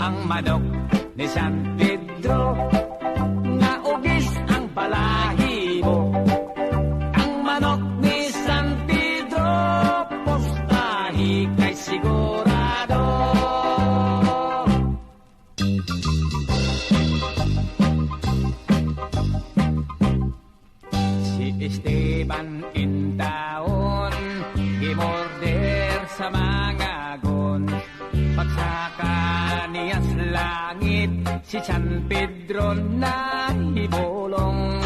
Ang manok ni San Pedro, nga ugis ang balahibo. Ang manok ni San Pedro, postahi kay sigurado. Si Esteban intaon, gimorder sa mga gon. Pagsaka niyas langit, si San Pedro na hibulong.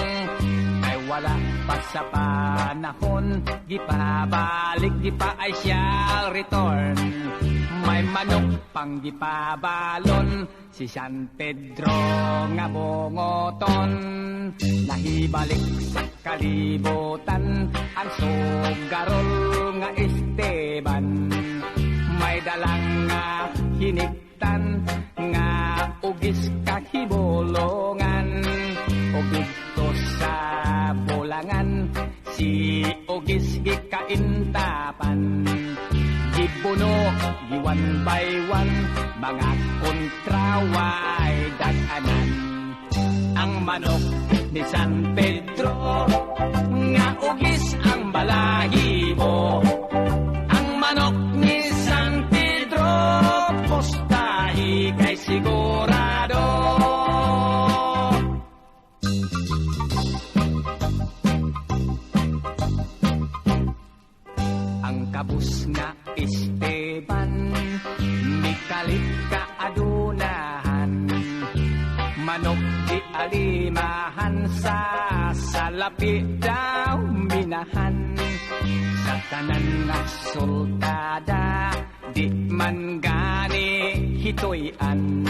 Ay wala pa sa panahon, gipabalik, gipa ay siya return. May manok pang gipabalon, si San Pedro nga bungoton. Nahibalik sa kalibutan, ang sugarol nga Esteban. May dalang nga hiniktan, nga ugis kahibulongan. O dito sa bulangan, si ugis gikaintapan. Gipuno, giwan by one, mga kontraway daganan. Ang manok ni San Pedro, nga ugis ang balahibo. Ang manok ni San Pedro, postahi kay sigurado. Ang kabus nga Esteban, mikalit ka adunahan. Manok di alimahan, sa salapi daw minahan. Sa tanan nga sultada, di man gani hitoyan.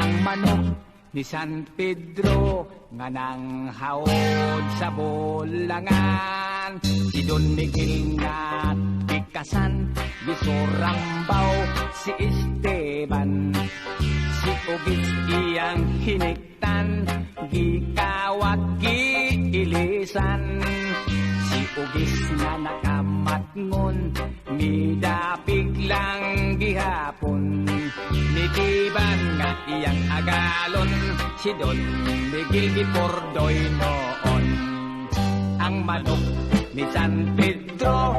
Ang manok ni San Pedro, nga nang haod sa bulangan. Si Don Miguel nga tikasan, gisurambaw si Esteban. Si ugis iyang hiniktan, gikawat giilisan. Si ugis nga nakamatngon, midapig lang gihapon. Nitiban nga iyang agalon, si Don Miguel gipordoy noon. Ang manok ni San Pedro,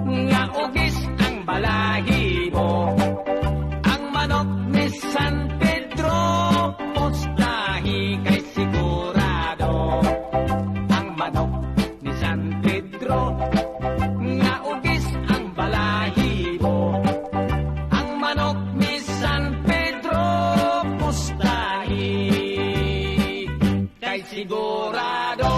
nga ugis ang balahibo. Ang manok ni San Pedro, postahi kay sigurado. Ang manok ni San Pedro, nga ugis ang balahibo. Ang manok ni San Pedro, postahi kay sigurado.